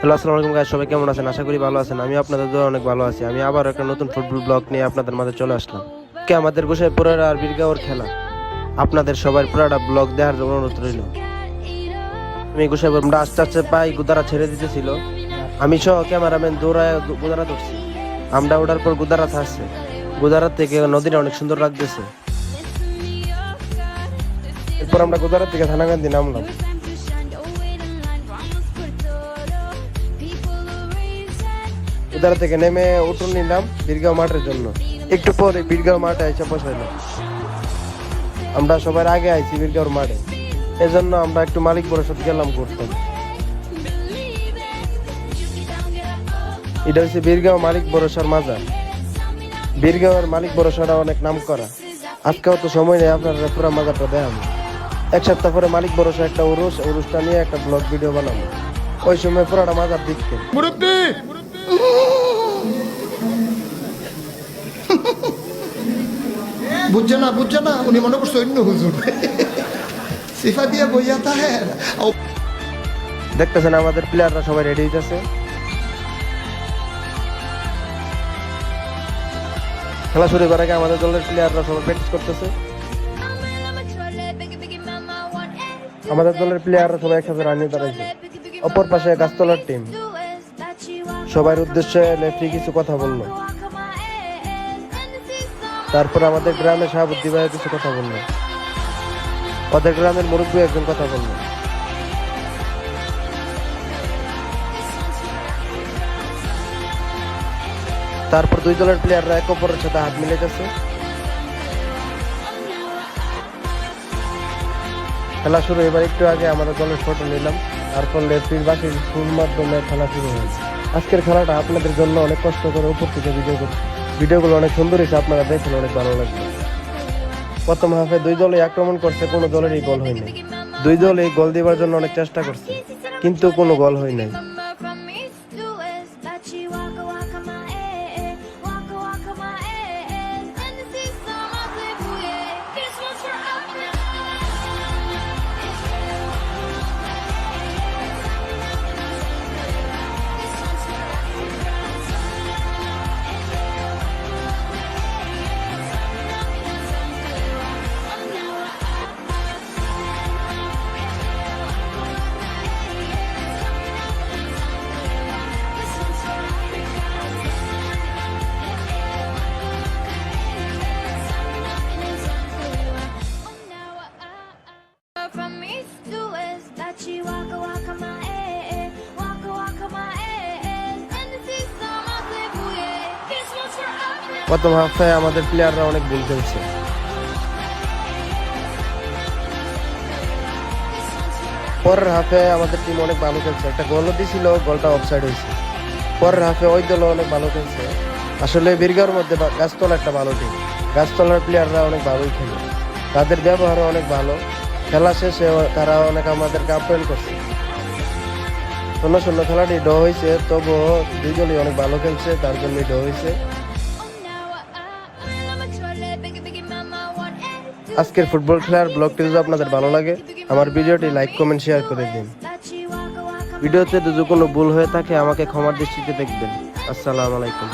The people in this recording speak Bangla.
হ্যালো, আসসালামু আলাইকুম গাইস, সবাই কেমন আছেন? আশা করি ভালো আছেন। আমি আপনাদের দোয়া অনেক ভালো আছি। আমি আবার একটা নতুন ফুটবল ব্লগ নিয়ে আপনাদের মাঝে চলে আসলাম। আমাদের গোসাইপুরের আর বীরগাঁওর খেলা আপনাদের সবার পুরাটা ব্লগ দেখার জন্য অনুরোধ রইল। আমি গোসাইপুর আমরা আস্তে আস্তে পাই গুদারা ছেড়ে দিতেছিল, আমি সহ ক্যামেরাম্যান দৌড়ায় গুদারা ধরছি। আমরা ওঠার পর গুদারা থাকছে, গুদারা থেকে নদীটা অনেক সুন্দর লাগতেছে। এরপর আমরা গুদারা থেকে থানাগান্ধি নামলাম। উদারা থেকে নেমে উঠুন নিলাম বীরগাঁও মাঠের জন্য। একটু পরে বীরগাঁও মাঠে এসে বসাইলাম। আমরা সবার আগে আইছি বীরগাঁওর মাঠে, এজন্য আমরা একটু মালিক বরসাত গেলাম করতাম। এটা হচ্ছে বীরগাঁও মালিক বরসার মাজার। বীরগাঁওয়ের মালিক বরসাটা অনেক নাম করা। আজকেও তো সময় নেই আপনারা পুরো মাজারটা দেখাবো। এক সপ্তাহ পরে মালিক বরসা একটা উরুসটা নিয়ে একটা ব্লগ ভিডিও বানাবো। ওই সময় পুরাটা মাজার দেখতেন। বুঝছে না উনি মনে করছে অন্য হুজুর সিফা দিয়ে বইয়া থাকে। দেখতেছেন আমাদের প্লেয়াররা সবাই রেডি হইতেছে। খেলা শুরু করার আগে আমাদের দলের প্লেয়াররা সবাই প্র্যাকটিস করতেছে। আমাদের দলের প্লেয়াররা সবাই একসাথে রানিয়ে দাঁড়াইছে। অপর পাশে গাছতলার টিম সবার উদ্দেশ্যে লেফটি কিছু কথা বললো। তারপর আমাদের গ্রামের সভাপতি ভাই কিছু কথা বললো। ওদের গ্রামের মুরব্বী একজন কথা বললো। তারপর দুই দলের প্লেয়াররা একে অপরের সাথে হাত মিলাইতেছে। খেলা শুরু এবার একটু আগে আমাদের দলের ফটো নিলাম, তারপর লেফটির বাসির ফুল মাধ্যমে খেলা শুরু হয়েছে। আজকের খেলাটা আপনাদের জন্য অনেক কষ্ট করে উপর থেকে ভিডিও করছি। ভিডিওগুলো অনেক সুন্দর হয়েছে, আপনারা দেখেন অনেক ভালো লাগবে। প্রথম হাফে দুই দলে আক্রমণ করছে, কোনো দলেরই গোল হয়নি। দুই দল এই গোল দেওয়ার জন্য অনেক চেষ্টা করছে, কিন্তু কোনো গোল হয় নাই। প্রথম হাফে আমাদের প্লেয়াররা অনেক ভুল খেলছে। পরের হাফে আমাদের টিম অনেক ভালো খেলছে, একটা গোলও দিয়েছিল, গোলটা অফসাইড হয়েছে। পরের হাফে ওই দল অনেক ভালো খেলছে। আসলে বীরগাঁওর মধ্যে গাছতলা একটা ভালো টিম, গাছতলার প্লেয়াররা অনেক ভালোই খেলে, তাদের ব্যবহারও অনেক ভালো। খেলা শেষে তারা অনেক আমাদেরকে আপ্যায়ন করছে। 0-0 খেলাটি ড্র হয়েছে, তবুও দুই দলই অনেক ভালো খেলছে, তার জন্যই ড্র হয়েছে। আজকের ফুটবল খেলার ব্লগটি যদি আপনাদের ভালো লাগে, আমার ভিডিওটি লাইক কমেন্ট শেয়ার করে দিন। ভিডিওতে যদি কোনো ভুল হয়ে থাকে আমাকে ক্ষমার দৃষ্টিতে দেখবেন। আসসালামু আলাইকুম।